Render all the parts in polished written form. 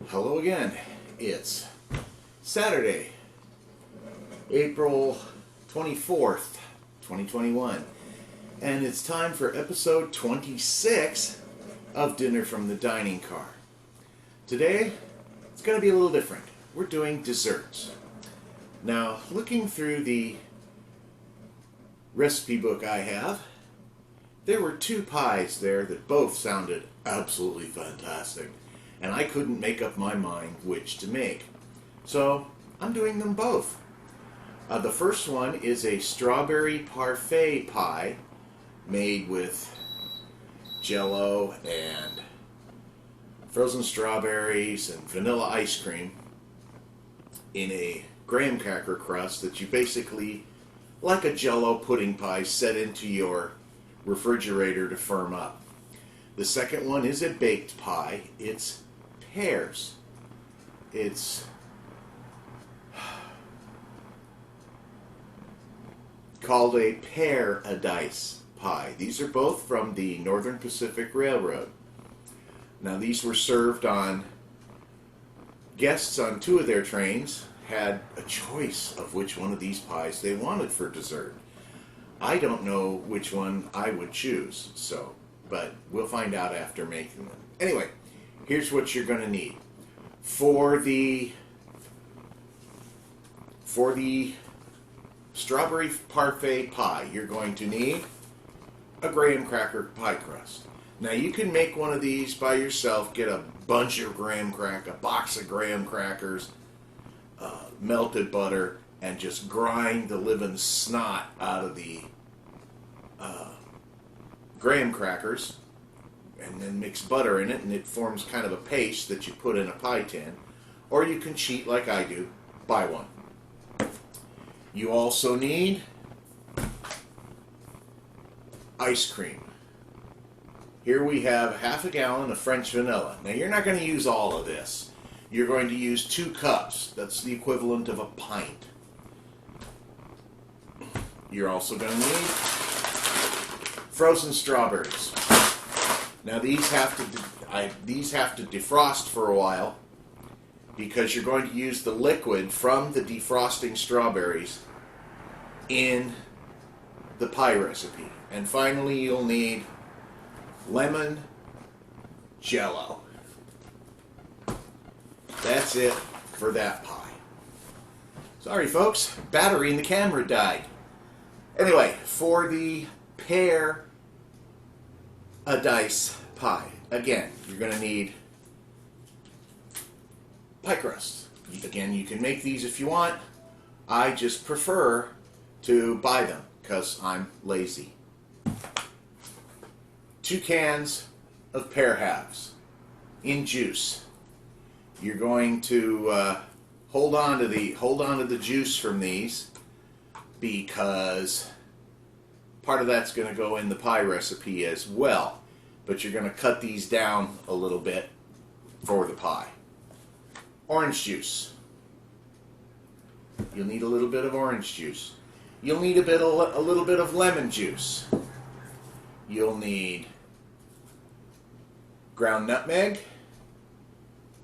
Hello again. It's Saturday, April 24th, 2021, and it's time for episode 26 of Dinner from the Dining Car. Today, it's going to be a little different. We're doing desserts. Now, looking through the recipe book I have, there were two pies there that both sounded absolutely fantastic. And I couldn't make up my mind which to make. So I'm doing them both. The first one is a Strawberry Parfait Pie made with Jello and frozen strawberries and vanilla ice cream in a graham cracker crust that you basically, like a Jello pudding pie, set into your refrigerator to firm up. The second one is a baked pie. It's pears. It's called a Pearadise pie. These are both from the Northern Pacific Railroad. Now these were served on, guests on two of their trains had a choice of which one of these pies they wanted for dessert. I don't know which one I would choose, but we'll find out after making them. Anyway, here's what you're going to need. For the Strawberry Parfait Pie, you're going to need a graham cracker pie crust. Now you can make one of these by yourself, get a box of graham crackers, melted butter, and just grind the living snot out of the graham crackers, and then mix butter in it, and it forms kind of a paste that you put in a pie tin. Or you can cheat like I do, buy one. You also need ice cream. Here we have half a gallon of French vanilla. Now you're not going to use all of this. You're going to use 2 cups. That's the equivalent of a pint. You're also going to need frozen strawberries. Now these have to defrost for a while because you're going to use the liquid from the defrosting strawberries in the pie recipe. And finally you'll need lemon Jello. That's it for that pie. Sorry folks, battery in the camera died. Anyway, for the Pearadise pie, again, you're going to need pie crust. Again, you can make these if you want. I just prefer to buy them because I'm lazy. 2 cans of pear halves in juice. You're going to hold on to the juice from these because part of that's going to go in the pie recipe as well. But you're going to cut these down a little bit for the pie. Orange juice. You'll need a little bit of orange juice. You'll need a little bit of lemon juice. You'll need ground nutmeg,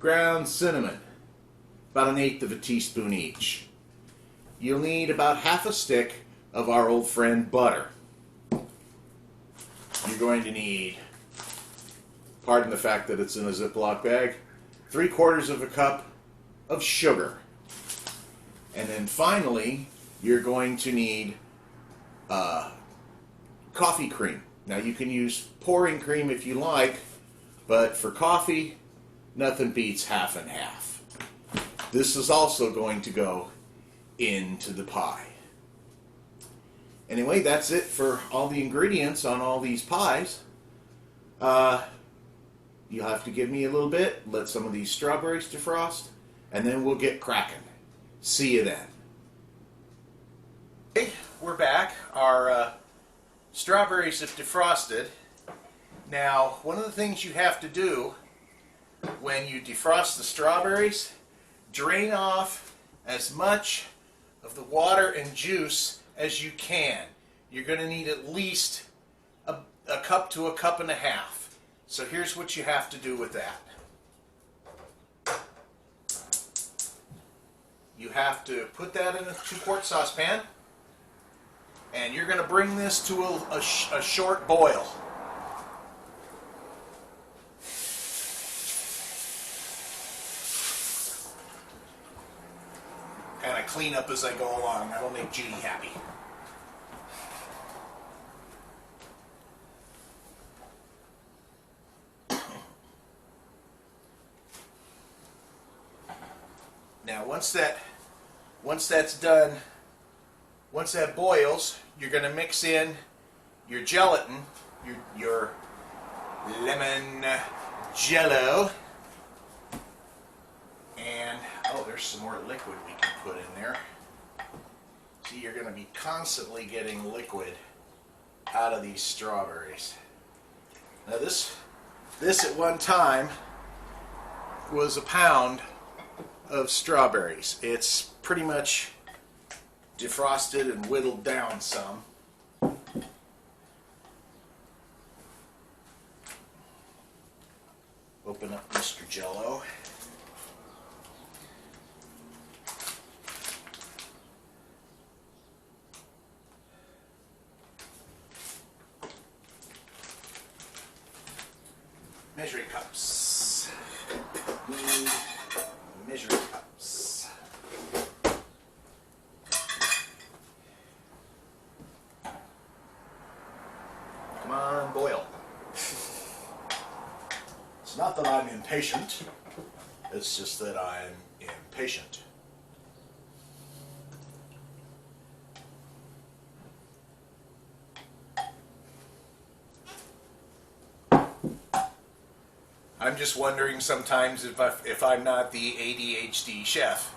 ground cinnamon, about 1/8 of a teaspoon each. You'll need about half a stick of our old friend butter. You're going to need, pardon the fact that it's in a Ziploc bag, 3/4 of a cup of sugar. And then finally, you're going to need coffee cream. Now you can use pouring cream if you like, but for coffee, nothing beats half and half. This is also going to go into the pie. Anyway, that's it for all the ingredients on all these pies. You'll have to give me a little bit, let some of these strawberries defrost, and then we'll get cracking. See you then. Okay, we're back. Our strawberries have defrosted. Now, one of the things you have to do when you defrost the strawberries, drain off as much of the water and juice as you can. You're going to need at least a cup to a cup and a half. So here's what you have to do with that. you have to put that in a 2-quart saucepan, and you're going to bring this to a short boil. And I clean up as I go along. That'll make Judy happy. Now, once that's done, once that boils, you're going to mix in your gelatin, your lemon Jello, and oh, there's some more liquid we can put in there. See, you're going to be constantly getting liquid out of these strawberries. Now, this at one time was a pound of strawberries. It's pretty much defrosted and whittled down some. Open up Mr. Jello. Measuring cups. Measuring cups. Come on, boil. It's not that I'm impatient, it's just that I'm impatient. I'm just wondering sometimes if I'm not the ADHD chef.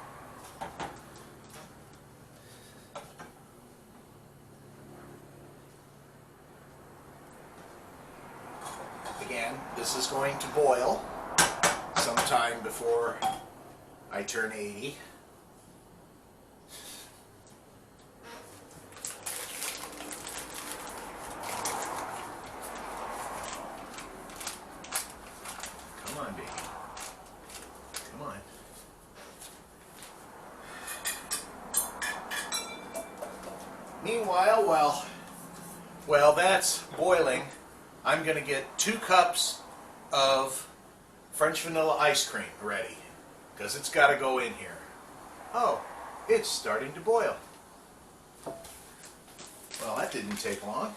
Again, this is going to boil sometime before I turn 80. Come on, baby. Come on. Meanwhile, while that's boiling, I'm going to get 2 cups of French vanilla ice cream ready, because it's got to go in here. Oh, it's starting to boil. Well, that didn't take long.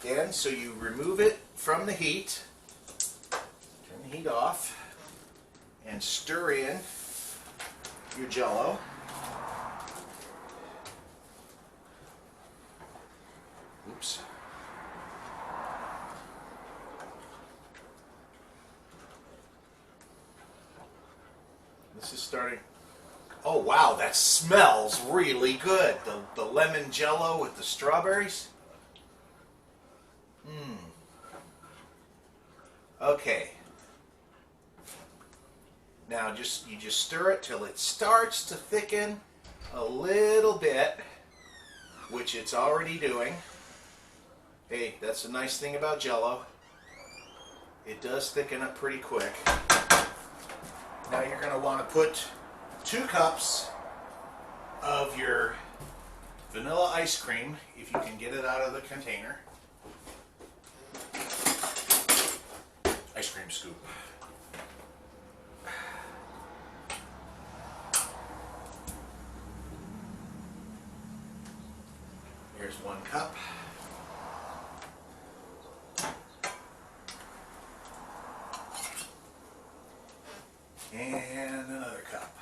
And so you remove it from the heat, turn the heat off, and stir in your Jello. Oops. This is starting. Oh wow, that smells really good. The lemon Jello with the strawberries. Okay. Now you just stir it till it starts to thicken a little bit, which it's already doing. Hey, that's the nice thing about Jello. It does thicken up pretty quick. Now you're going to want to put 2 cups of your vanilla ice cream, if you can get it out of the container. Ice cream scoop. Here's 1 cup. And another cup.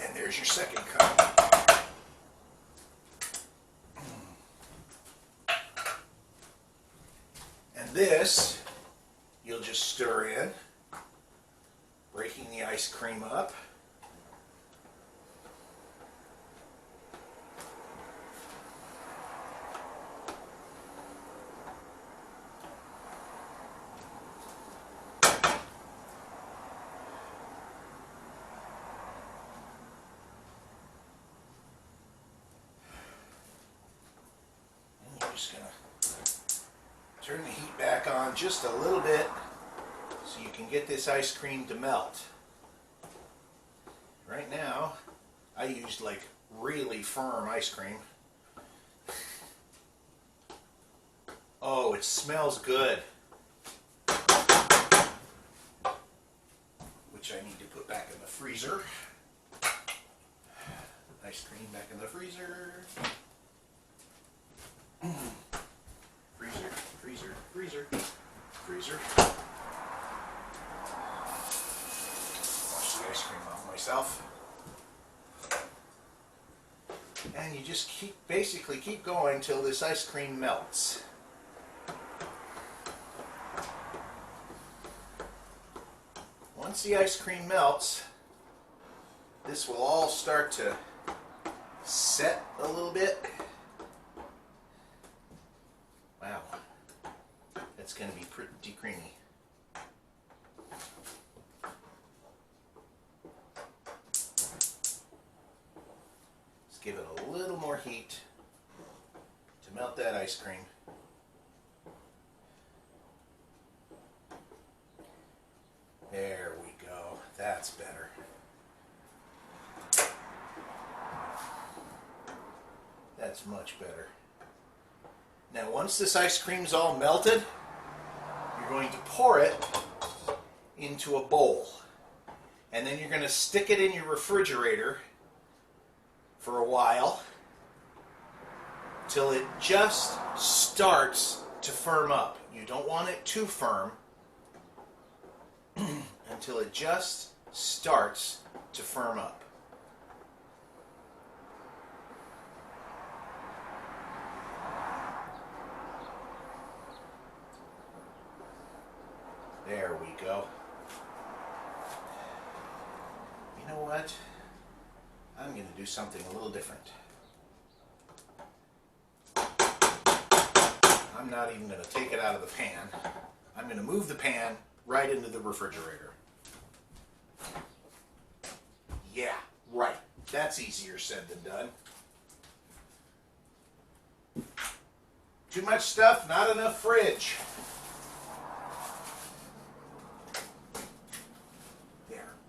And there's your 2nd cup. And this, you'll just stir in, breaking the ice cream up. Turn the heat back on just a little bit so you can get this ice cream to melt. Right now, I used like really firm ice cream. Oh, it smells good. Which I need to put back in the freezer. Ice cream back in the freezer. Freezer, freezer, freezer, freezer. Wash the ice cream off myself. And you just basically keep going till this ice cream melts. Once the ice cream melts, this will all start to set a little bit. Wow, that's going to be pretty creamy. Let's give it a little more heat to melt that ice cream. There we go. That's better. That's much better. Now once this ice cream's all melted, you're going to pour it into a bowl. And then you're going to stick it in your refrigerator for a while till it just starts to firm up. You don't want it too firm until it just starts to firm up. There we go. You know what? I'm going to do something a little different. I'm not even going to take it out of the pan. I'm going to move the pan right into the refrigerator. Yeah, right. That's easier said than done. Too much stuff, not enough fridge.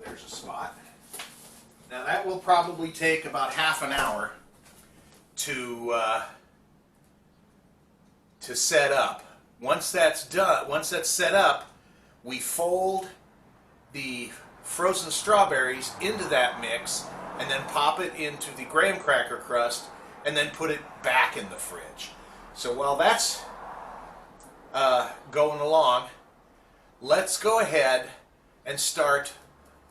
There's a spot. Now that will probably take about half an hour to set up. Once that's done, once that's set up, we fold the frozen strawberries into that mix and then pop it into the graham cracker crust and then put it back in the fridge. So while that's going along, let's go ahead and start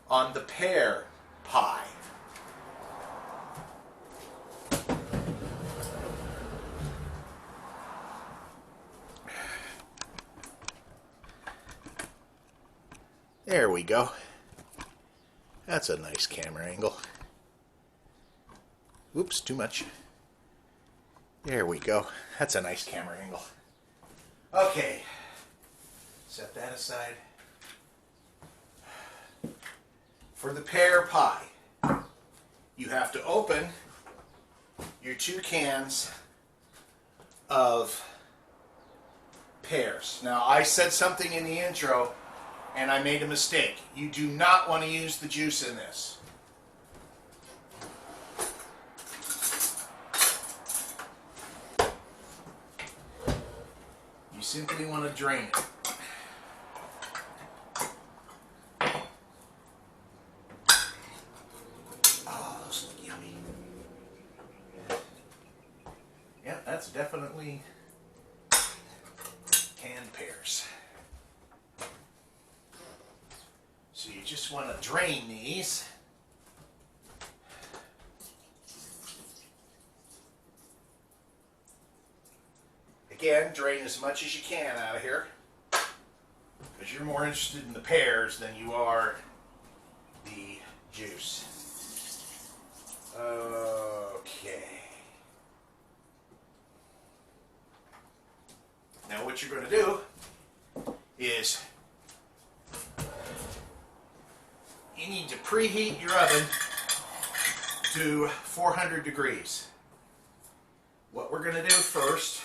on the pear pie. There we go. That's a nice camera angle. Oops, too much. There we go. That's a nice camera angle. Okay. Set that aside. For the pear pie, you have to open your 2 cans of pears. Now, I said something in the intro and I made a mistake. You do not want to use the juice in this. You simply want to drain it. Oh, those look yummy. Yeah, that's definitely canned pears. So you just want to drain these. Again, drain as much as you can out of here, because you're more interested in the pears than you are the juice. Okay. Now what you're going to do is you need to preheat your oven to 400 degrees. What we're going to do first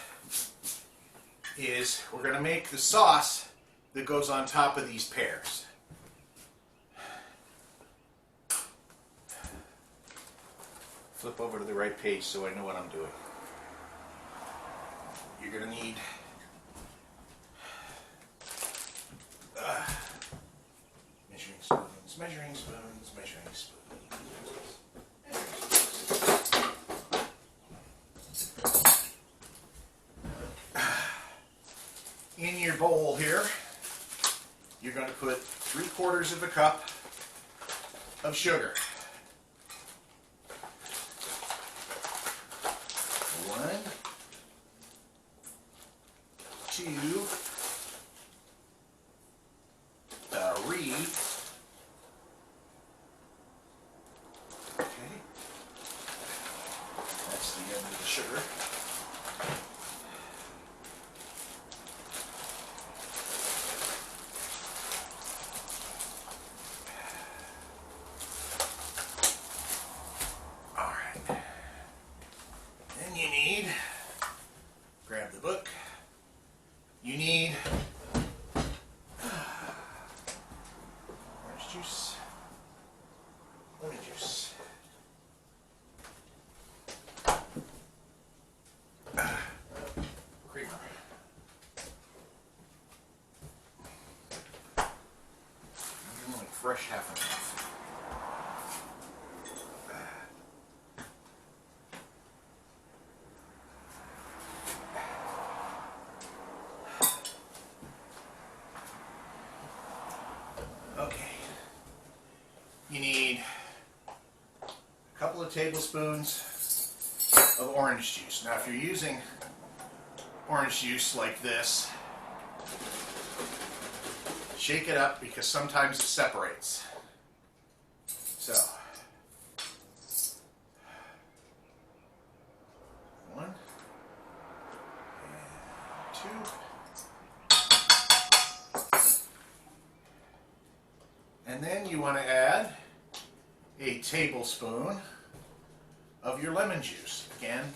is we're going to make the sauce that goes on top of these pears. Flip over to the right page so I know what I'm doing. You're going to need measuring spoons, measuring spoons. In your bowl here, you're going to put 3/4 of a cup of sugar. 1, 2, 3. Okay. That's the end of the sugar. Grab the book. You need orange juice, lemon juice, creamer, I'm like fresh half and half. Okay, you need a couple of tablespoons of orange juice. Now if you're using orange juice like this, shake it up because sometimes it separates. So, 1 and 2. And then you want to add a tablespoon of your lemon juice. Again,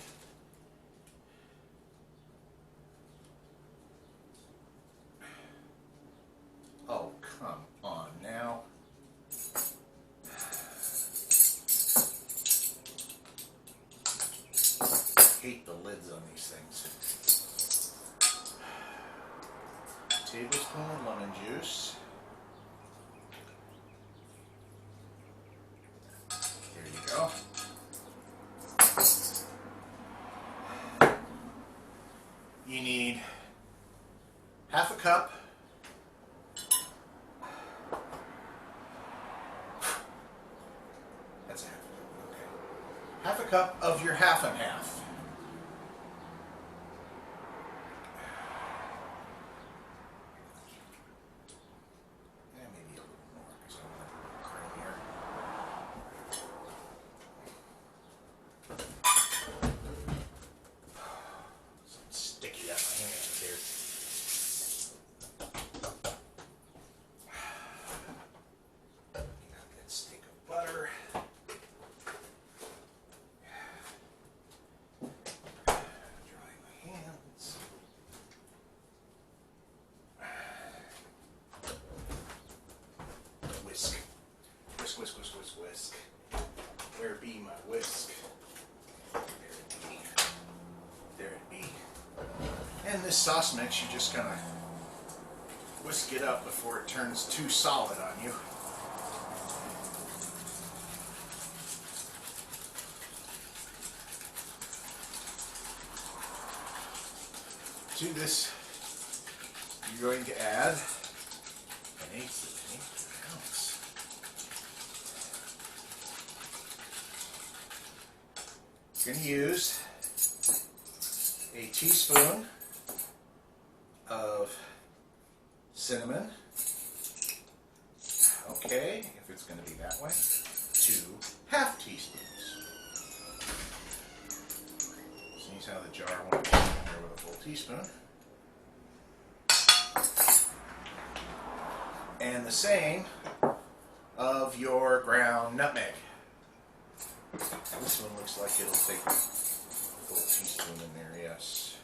oh, come on now. I hate the lids on these things. Tablespoon of lemon juice. Go. You need half a cup that's a half a cup, okay. Half a cup of your half and half. Maybe a little more because I want a little cream here. Sticky up my hand here. Got that stick of butter. Dry my hands. Whisk. Whisk, whisk, whisk, whisk, whisk. Where be my whisk? There it be. And this sauce mix, you're just gonna whisk it up before it turns too solid on you. To this, you're going to add an 1/8 ounce. You're going to use a teaspoon of cinnamon. Okay, if it's going to be that way, 2 half teaspoons. See how the jar won't be in there with a full teaspoon. And the same of your ground nutmeg. This one looks like it'll take a full teaspoon in there, yes.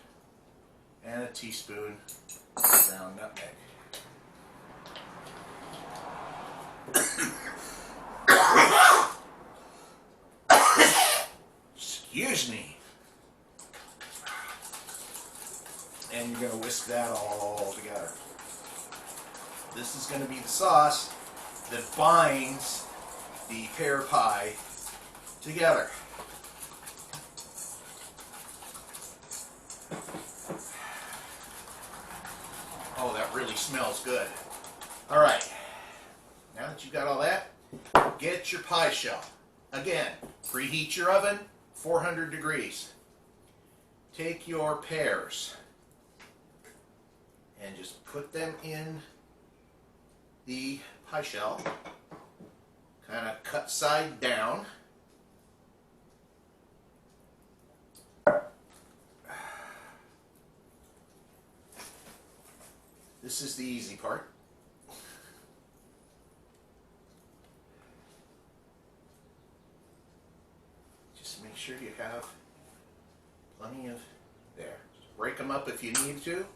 and a teaspoon ground nutmeg. Excuse me. And you're going to whisk that all together. This is going to be the sauce that binds the pear pie together. Oh, that really smells good. All right, now that you got all that, get your pie shell. Again, preheat your oven, 400 degrees. Take your pears and just put them in the pie shell, kind of cut side down. This is the easy part. Just make sure you have plenty of there. Just break them up if you need to.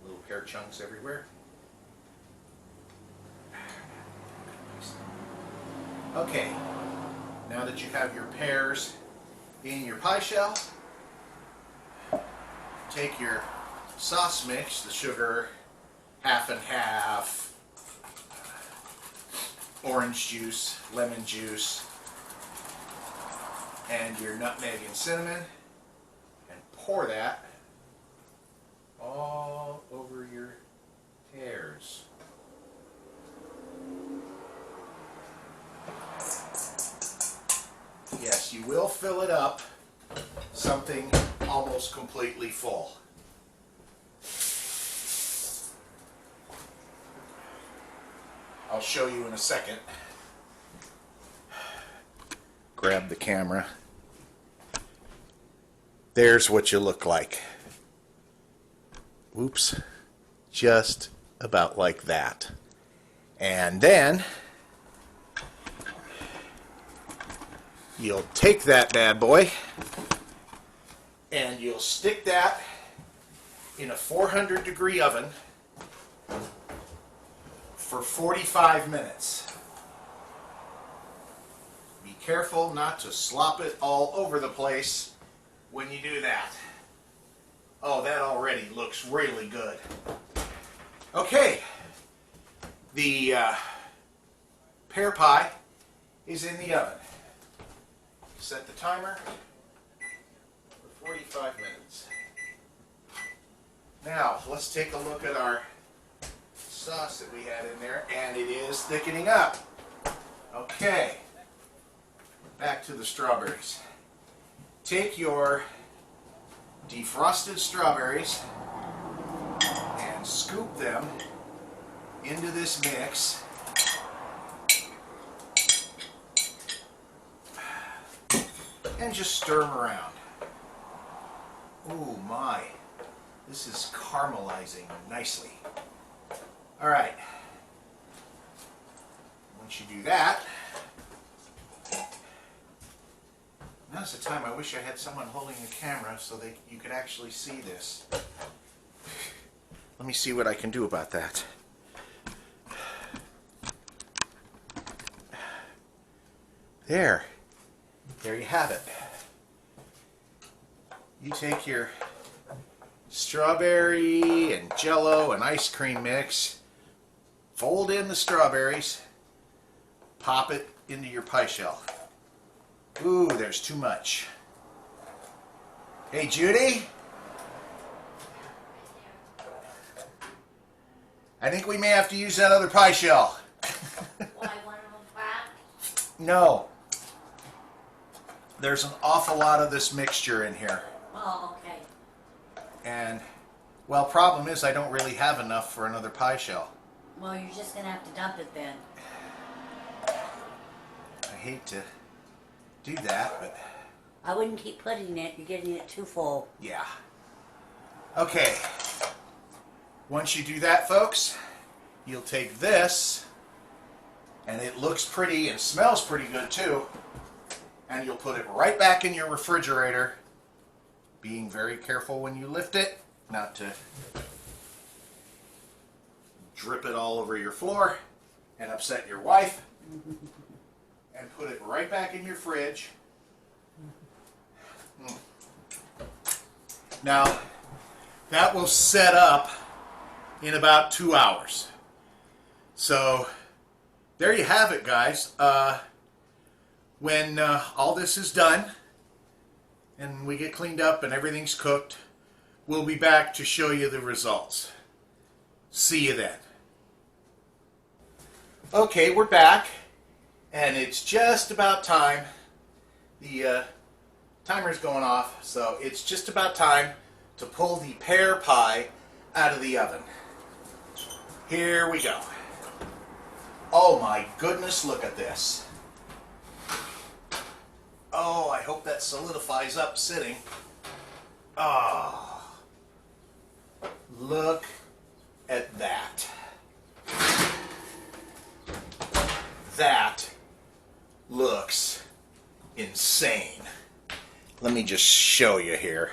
Little pear chunks everywhere. Okay, now that you have your pears in your pie shell, take your sauce mix, the sugar, half and half, orange juice, lemon juice, and your nutmeg and cinnamon, and pour that all over your pears. Yes, you will fill it up something almost completely full. I'll show you in a second. Grab the camera. There's what you look like. Oops. Just about like that. And then you'll take that bad boy and you'll stick that in a 400-degree oven for 45 minutes. Be careful not to slop it all over the place when you do that. Oh, that already looks really good. Okay, the pear pie is in the oven. Set the timer for 45 minutes. Now, let's take a look at our sauce that we had in there, and it is thickening up. Okay, back to the strawberries. Take your defrosted strawberries and scoop them into this mix. And just stir them around. Oh my, this is caramelizing nicely. All right, once you do that, now's the time I wish I had someone holding the camera so that you could actually see this. Let me see what I can do about that. There you have it. You take your strawberry and Jello and ice cream mix, fold in the strawberries, pop it into your pie shell. Ooh, there's too much. Hey, Judy? I think we may have to use that other pie shell. Why, one of them cracked? No. There's an awful lot of this mixture in here. Oh, okay. And, well, problem is I don't really have enough for another pie shell. Well, you're just going to have to dump it then. I hate to do that, but... I wouldn't keep putting it. You're getting it too full. yeah. Okay. Once you do that, folks, you'll take this, and it looks pretty and smells pretty good, too. and you'll put it right back in your refrigerator, being very careful when you lift it, not to drip it all over your floor and upset your wife, and put it right back in your fridge. Now, that will set up in about 2 hours. So, there you have it, guys. When all this is done and we get cleaned up and everything's cooked, we'll be back to show you the results. See you then. Okay, we're back, and it's just about time. The timer's going off, so it's just about time to pull the pear pie out of the oven. Here we go. Oh my goodness, look at this. Oh, I hope that solidifies up sitting. Oh, look at that. That looks insane. Let me just show you here.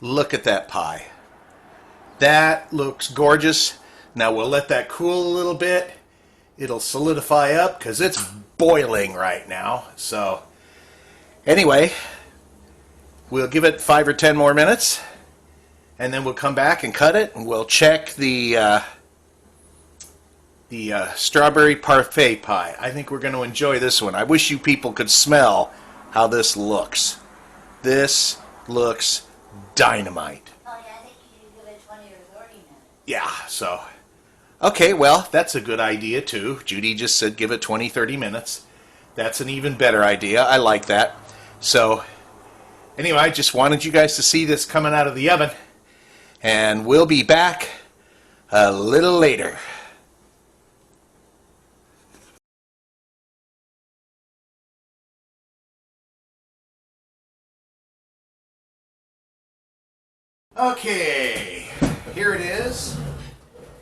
Look at that pie. That looks gorgeous. Now we'll let that cool a little bit. It'll solidify up because it's boiling right now. So anyway, we'll give it 5 or 10 more minutes, and then we'll come back and cut it, and we'll check the Strawberry Parfait Pie. I think we're going to enjoy this one. I wish you people could smell how this looks. This looks dynamite. Oh yeah, I think you can give it 20 or 30 minutes. Yeah, so... Okay, well, that's a good idea, too. Judy just said give it 20, 30 minutes. That's an even better idea. I like that. So, anyway, I just wanted you guys to see this coming out of the oven. And we'll be back a little later. Okay, here it is.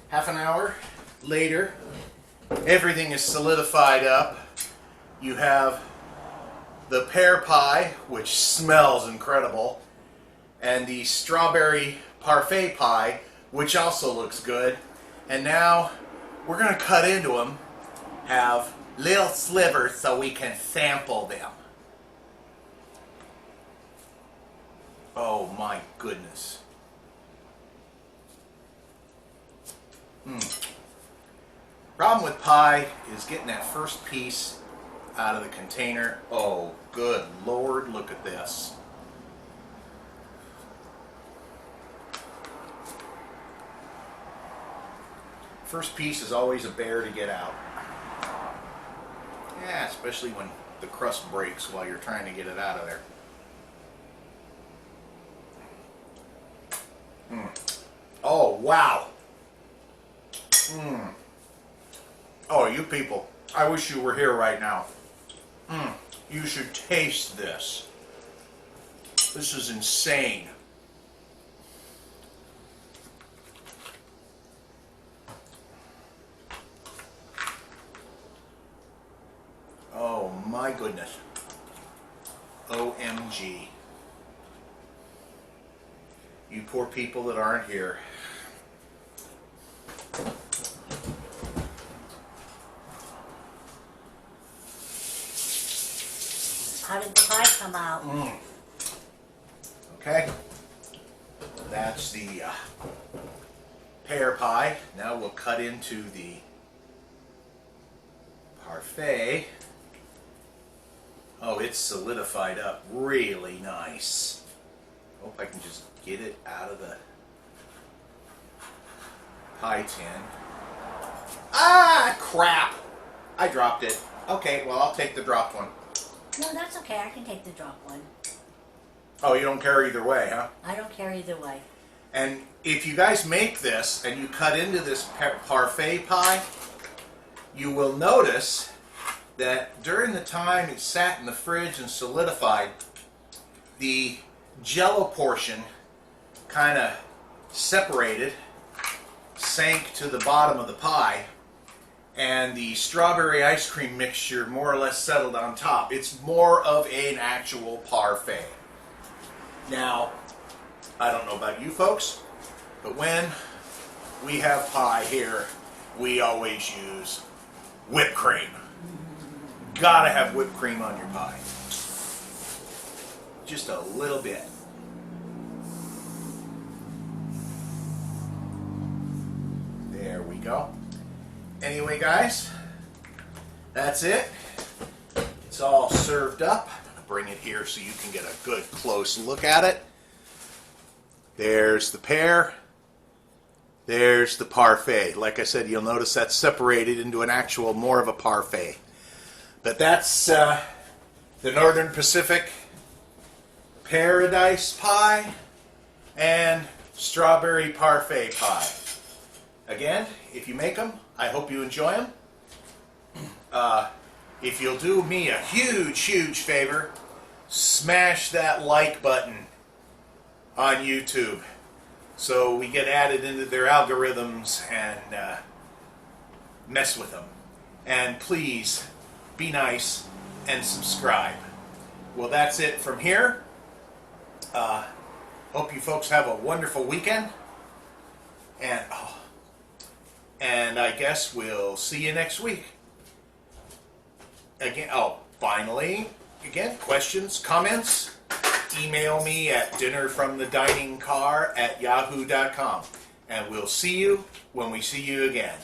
Half an hour later, everything is solidified up. You have the pear pie, which smells incredible, and the strawberry parfait pie, which also looks good. And now we're going to cut into them, have little slivers so we can sample them. Oh my goodness. Problem with pie is getting that first piece out of the container. Oh, good Lord, look at this. First piece is always a bear to get out. Yeah, especially when the crust breaks while you're trying to get it out of there. Oh, wow. Oh, you people, I wish you were here right now. You should taste this. This is insane. Oh my goodness. OMG. You poor people that aren't here. How did the pie come out? Okay. That's the pear pie. Now we'll cut into the parfait. Oh, it's solidified up really nice. Hope I can just get it out of the pie tin. Ah, crap! I dropped it. Okay, well, I'll take the dropped one. No, that's okay. I can take the drop one. Oh, you don't care either way, huh? I don't care either way. And if you guys make this and you cut into this parfait pie, you will notice that during the time it sat in the fridge and solidified, the Jello portion kind of separated, sank to the bottom of the pie, and the strawberry ice cream mixture more or less settled on top. It's more of an actual parfait. Now, I don't know about you folks, but when we have pie here, we always use whipped cream. Gotta have whipped cream on your pie. Just a little bit. There we go. Anyway, guys, that's it. It's all served up. I'm going to bring it here so you can get a good close look at it. There's the pear. There's the parfait. Like I said, you'll notice that's separated into an actual more of a parfait. But that's the Northern Pacific Pearadise pie and Strawberry Parfait Pie. Again, if you make them, I hope you enjoy them. If you'll do me a huge, huge favor, smash that like button on YouTube so we get added into their algorithms and mess with them. And please be nice and subscribe. Well, that's it from here. Hope you folks have a wonderful weekend. And I guess we'll see you next week. Again, finally, questions, comments, email me at dinnerfromthediningcar@yahoo.com. And we'll see you when we see you again.